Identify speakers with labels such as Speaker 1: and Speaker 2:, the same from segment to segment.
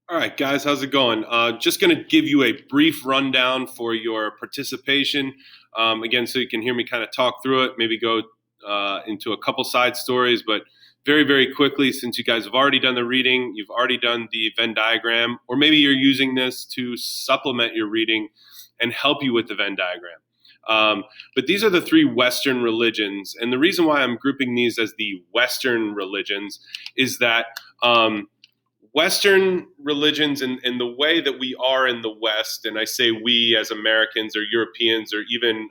Speaker 1: All right, guys, how's it going? Just going to give you a brief rundown for your participation. Again, so you can hear me kind of talk through it, maybe go into a couple side stories, but very, very quickly, since you guys have already done the reading, you've already done the Venn diagram, or maybe you're using this to supplement your reading and help you with the Venn diagram. But these are the three Western religions. And the reason why I'm grouping these as the Western religions is that Western religions and the way that we are in the West, and I say we as Americans or Europeans or even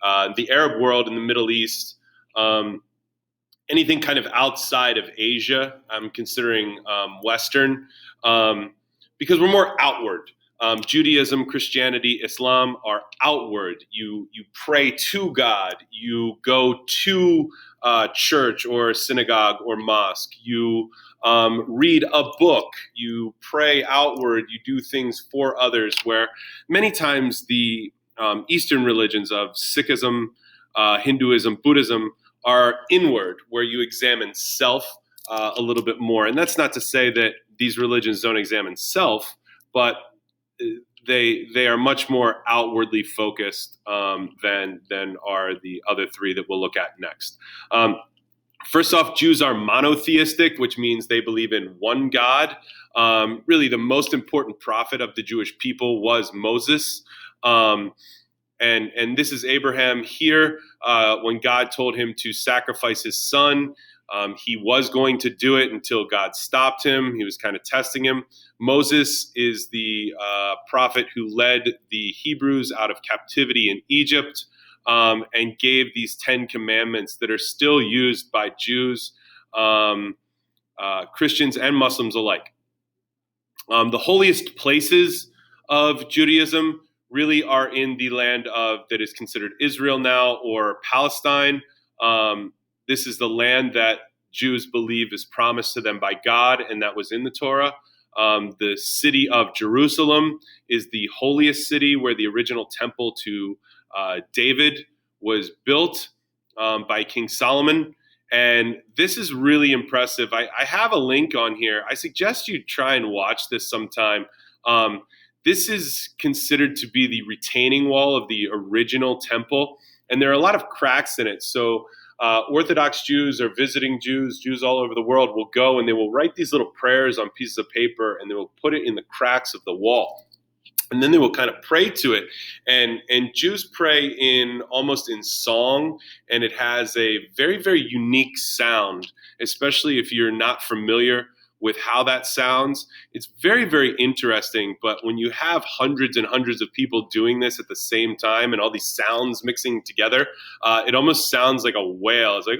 Speaker 1: the Arab world in the Middle East, anything kind of outside of Asia, I'm considering Western because we're more outward. Judaism, Christianity, Islam are outward. You pray to God. You go to church or synagogue or mosque. You read a book. You pray outward. You do things for others. Where many times the Eastern religions of Sikhism, Hinduism, Buddhism are inward, where you examine self a little bit more. And that's not to say that these religions don't examine self, but they are much more outwardly focused than are the other three that we'll look at next. First off, Jews are monotheistic, which means they believe in one God. Really, the most important prophet of the Jewish people was Moses. And this is Abraham here when God told him to sacrifice his son. He was going to do it until God stopped him. He was kind of testing him. Moses is the prophet who led the Hebrews out of captivity in Egypt and gave these 10 commandments that are still used by Jews, Christians, and Muslims alike. The holiest places of Judaism really are in the land of that is considered Israel now, or Palestine. This is the land that Jews believe is promised to them by God, and that was in the Torah. The city of Jerusalem is the holiest city, where the original temple to David was built by King Solomon. And this is really impressive. I have a link on here. I suggest you try and watch this sometime. This is considered to be the retaining wall of the original temple, and there are a lot of cracks in it. So Orthodox Jews or visiting Jews, Jews all over the world, will go and they will write these little prayers on pieces of paper, and they will put it in the cracks of the wall. And then they will kind of pray to it. And Jews pray in almost in song, and it has a very, very unique sound, especially if you're not familiar with how that sounds. It's very, very interesting. But when you have hundreds and hundreds of people doing this at the same time and all these sounds mixing together, it almost sounds like a whale. It's like,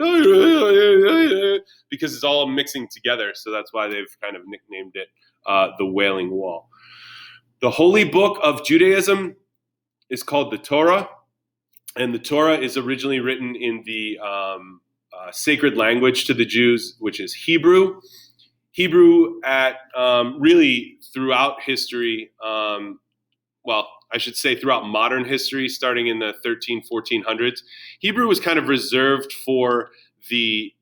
Speaker 1: because it's all mixing together. So that's why they've kind of nicknamed it the Wailing Wall. The holy book of Judaism is called the Torah, and the Torah is originally written in the sacred language to the Jews, which is Hebrew. Hebrew at really throughout history, well, I should say throughout modern history, starting in the 1400s, Hebrew was kind of reserved for the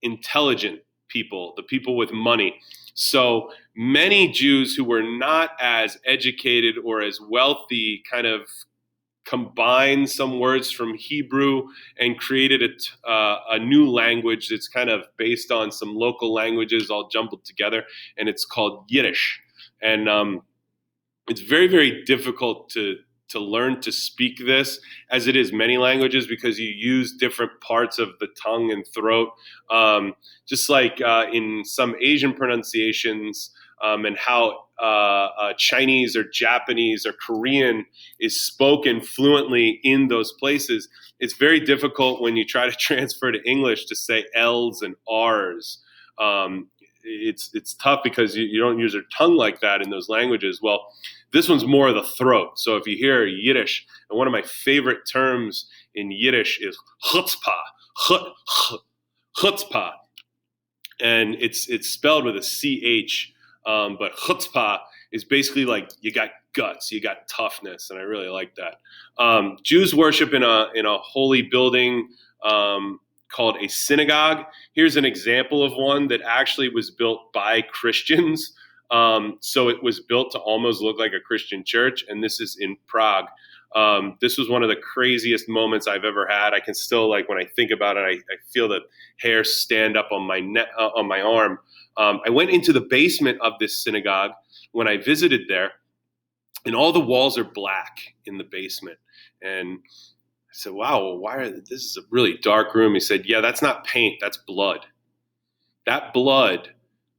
Speaker 1: intelligent people, the people with money. So many Jews who were not as educated or as wealthy kind of combined some words from Hebrew and created a new language that's kind of based on some local languages all jumbled together, and it's called Yiddish. And it's very, very difficult to learn to speak this, as it is many languages, because you use different parts of the tongue and throat, just like in some Asian pronunciations, and how Chinese or Japanese or Korean is spoken fluently in those places. It's very difficult when you try to transfer to English to say L's and R's. It's tough because you don't use your tongue like that in those languages. Well, this one's more of the throat. So if you hear Yiddish, and one of my favorite terms in Yiddish is chutzpah, chutzpah, and it's spelled with a CH, but chutzpah is basically like you got guts, you got toughness, and I really like that. Jews worship in a holy building called a synagogue. Here's an example of one that actually was built by Christians. So it was built to almost look like a Christian church, and this is in Prague. This was one of the craziest moments I've ever had. I can still, like, when I think about it, I feel the hair stand up on my on my arm. I went into the basement of this synagogue when I visited there, and all the walls are black in the basement. And I said, "Wow, this is a really dark room." He said, "Yeah, that's not paint, that's blood. That blood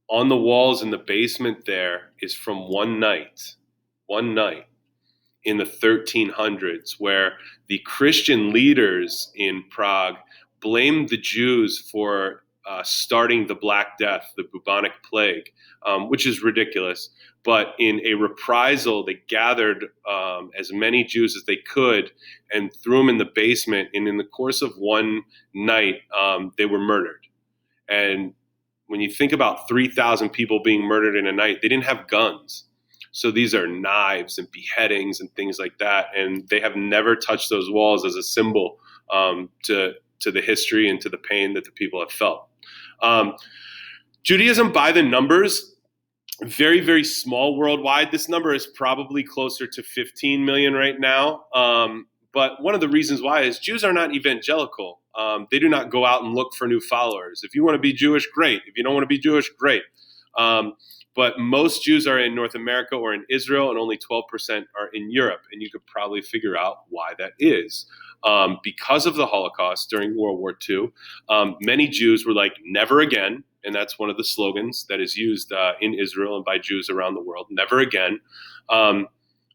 Speaker 1: on the walls in the basement there is from one night in the 1300s, where the Christian leaders in Prague blamed the Jews for starting the Black Death, the bubonic plague, which is ridiculous. But in a reprisal, they gathered as many Jews as they could and threw them in the basement. And in the course of one night, they were murdered. And when you think about 3,000 people being murdered in a night, they didn't have guns. So these are knives and beheadings and things like that. And they have never touched those walls as a symbol to the history and to the pain that the people have felt. Judaism, by the numbers, very, very small worldwide. This number is probably closer to 15 million right now. But one of the reasons why is Jews are not evangelical. They do not go out and look for new followers. If you want to be Jewish, great. If you don't want to be Jewish, great. But most Jews are in North America or in Israel, and only 12% are in Europe. And you could probably figure out why that is. Because of the Holocaust during World War II, many Jews were like, never again. And that's one of the slogans that is used in Israel and by Jews around the world, never again.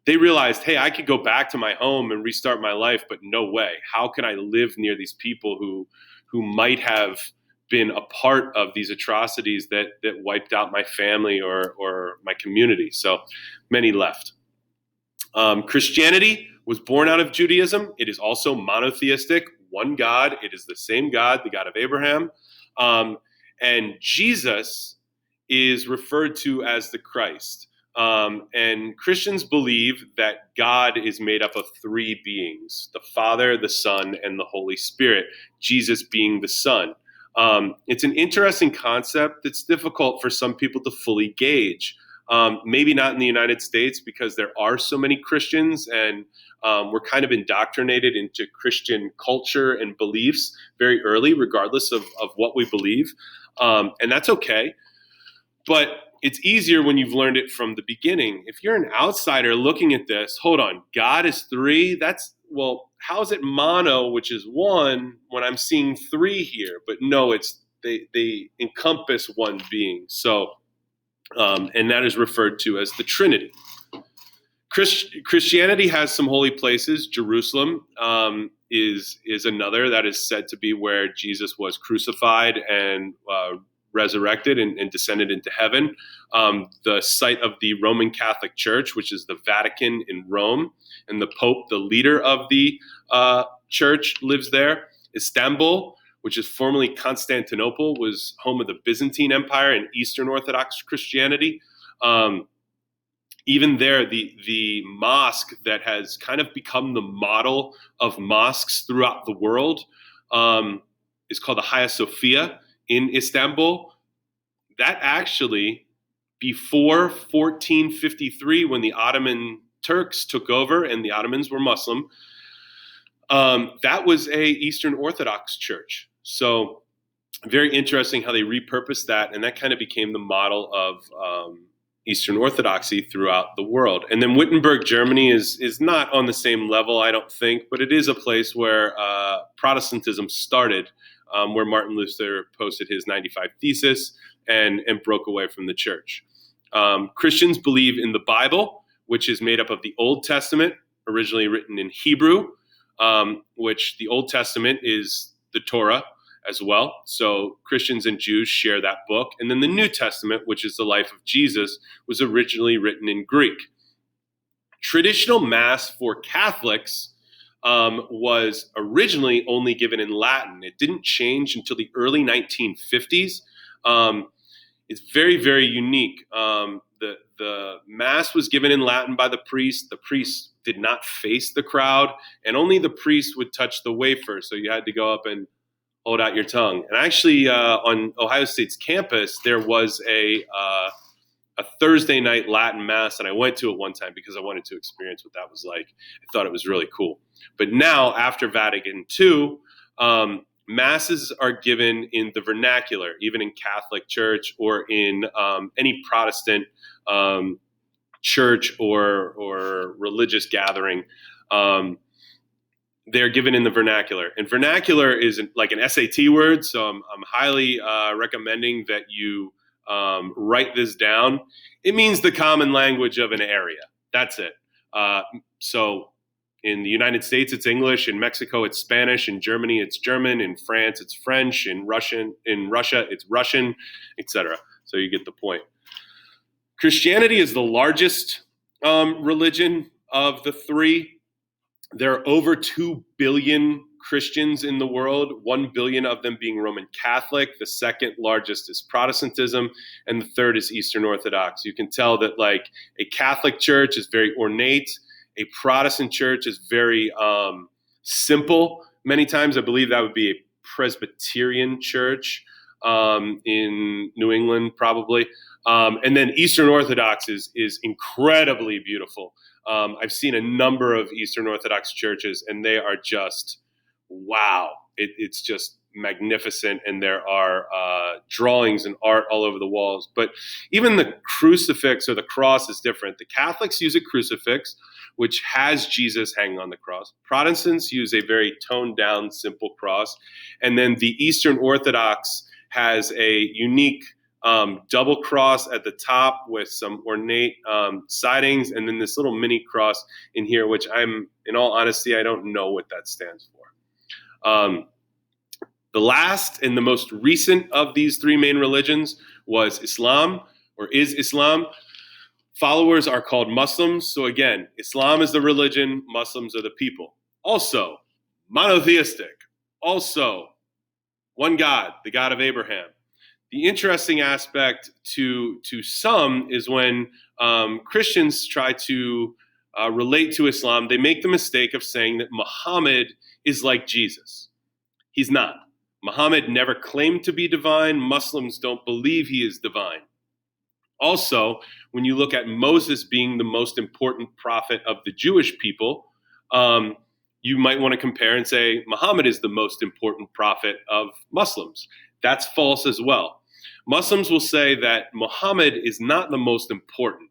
Speaker 1: They realized, hey, I could go back to my home and restart my life, but no way. How can I live near these people who might have been a part of these atrocities that wiped out my family or my community? So many left. Christianity was born out of Judaism. It is also monotheistic, one God. It is the same God, the God of Abraham. And Jesus is referred to as the Christ. And Christians believe that God is made up of three beings: the Father, the Son, and the Holy Spirit, Jesus being the Son. It's an interesting concept that's difficult for some people to fully gauge. Maybe not in the United States, because there are so many Christians, and we're kind of indoctrinated into Christian culture and beliefs very early, regardless of what we believe. And that's okay. But it's easier when you've learned it from the beginning. If you're an outsider looking at this, hold on, God is three? Well, how is it mono, which is one, when I'm seeing three here? But no, they encompass one being. So, and that is referred to as the Trinity. Christianity has some holy places. Jerusalem is another that is said to be where Jesus was crucified and resurrected and descended into heaven. The site of the Roman Catholic Church, which is the Vatican in Rome, and the Pope, the leader of the church, lives there. Istanbul, which is formerly Constantinople, was home of the Byzantine Empire and Eastern Orthodox Christianity. Even there, the mosque that has kind of become the model of mosques throughout the world is called the Hagia Sophia in Istanbul. That actually, before 1453, when the Ottoman Turks took over and the Ottomans were Muslim, that was a Eastern Orthodox church. So very interesting how they repurposed that, and that kind of became the model of Eastern Orthodoxy throughout the world. And then Wittenberg, Germany is not on the same level, I don't think, but it is a place where Protestantism started, where Martin Luther posted his 95 Thesis and broke away from the church. Christians believe in the Bible, which is made up of the Old Testament, originally written in Hebrew, which the Old Testament is the Torah as well. So Christians and Jews share that book. And then the New Testament, which is the life of Jesus, was originally written in Greek. Traditional Mass for Catholics was originally only given in Latin. It didn't change until the early 1950s. It's very, very unique. The Mass was given in Latin by the priest. The priest did not face the crowd, and only the priest would touch the wafer. So you had to go up and hold out your tongue. And actually, on Ohio State's campus, there was a a Thursday night Latin Mass, and I went to it one time because I wanted to experience what that was like. I thought it was really cool. But now, after Vatican II, Masses are given in the vernacular, even in Catholic Church or in any Protestant church or religious gathering. They're given in the vernacular. And vernacular is like an SAT word, so I'm highly recommending that you write this down. It means the common language of an area. That's it. So in the United States, it's English. In Mexico, it's Spanish. In Germany, it's German. In France, it's French. In Russia, it's Russian, etc. So you get the point. Christianity is the largest religion of the three. There are over 2 billion Christians in the world, 1 billion of them being Roman Catholic. The second largest is Protestantism, and the third is Eastern Orthodox. You can tell that like a Catholic church is very ornate. A Protestant church is very simple. Many times I believe that would be a Presbyterian church in New England probably. And then Eastern Orthodox is incredibly beautiful. I've seen a number of Eastern Orthodox churches, and they are just, wow. It's just magnificent, and there are drawings and art all over the walls. But even the crucifix or the cross is different. The Catholics use a crucifix, which has Jesus hanging on the cross. Protestants use a very toned-down, simple cross. And then the Eastern Orthodox has a unique double cross at the top with some ornate sidings, and then this little mini cross in here, which in all honesty, I don't know what that stands for. The last and the most recent of these three main religions was Islam, or is Islam. Followers are called Muslims. So again, Islam is the religion, Muslims are the people. Also, monotheistic. Also, one God, the God of Abraham. The interesting aspect to some is when Christians try to relate to Islam, they make the mistake of saying that Muhammad is like Jesus. He's not. Muhammad never claimed to be divine. Muslims don't believe he is divine. Also, when you look at Moses being the most important prophet of the Jewish people, you might want to compare and say Muhammad is the most important prophet of Muslims. That's false as well. Muslims will say that Muhammad is not the most important.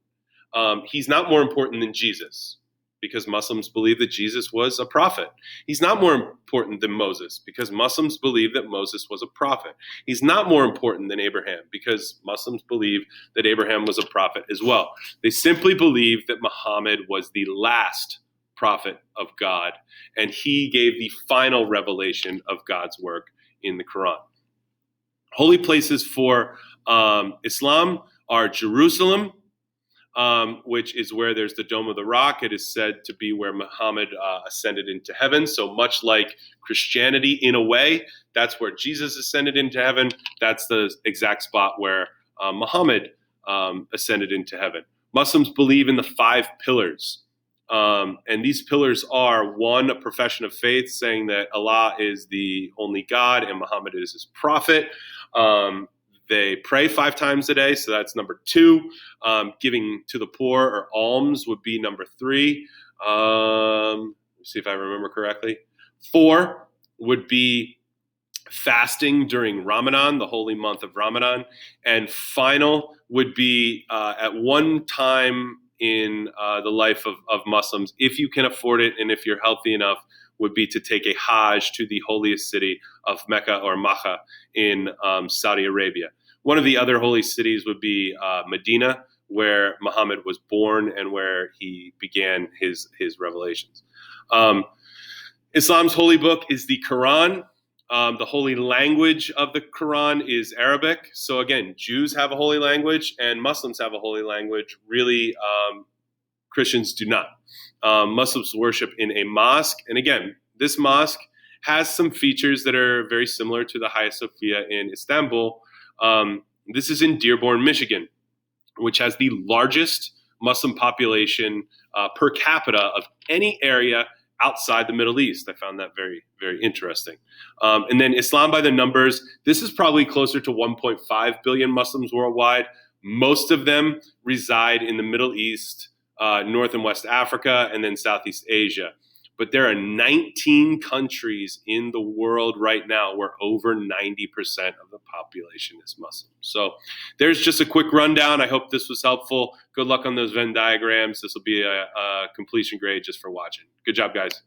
Speaker 1: He's not more important than Jesus, because Muslims believe that Jesus was a prophet. He's not more important than Moses, because Muslims believe that Moses was a prophet. He's not more important than Abraham, because Muslims believe that Abraham was a prophet as well. They simply believe that Muhammad was the last prophet of God, and he gave the final revelation of God's work in the Quran. Holy places for Islam are Jerusalem, which is where there's the Dome of the Rock. It is said to be where Muhammad ascended into heaven. So much like Christianity in a way, that's where Jesus ascended into heaven. That's the exact spot where Muhammad ascended into heaven. Muslims believe in the 5 pillars. And these pillars are, 1, a profession of faith, saying that Allah is the only God and Muhammad is his prophet. They pray 5 times a day, so that's number 2. Giving to the poor or alms would be number 3. Let's see if I remember correctly. 4 would be fasting during Ramadan, the holy month of Ramadan. And final would be at one time in the life of Muslims, if you can afford it and if you're healthy enough, would be to take a Hajj to the holiest city of Mecca or Makkah in Saudi Arabia. One of the other holy cities would be Medina, where Muhammad was born and where he began his revelations. Islam's holy book is the Quran. The holy language of the Quran is Arabic. So again, Jews have a holy language and Muslims have a holy language. Really, Christians do not. Muslims worship in a mosque. And again, this mosque has some features that are very similar to the Hagia Sophia in Istanbul. This is in Dearborn, Michigan, which has the largest Muslim population per capita of any area outside the Middle East. I found that very, very interesting. And then Islam by the numbers, this is probably closer to 1.5 billion Muslims worldwide. Most of them reside in the Middle East, North and West Africa, and then Southeast Asia. But there are 19 countries in the world right now where over 90% of the population is Muslim. So there's just a quick rundown. I hope this was helpful. Good luck on those Venn diagrams. This will be a completion grade just for watching. Good job, guys.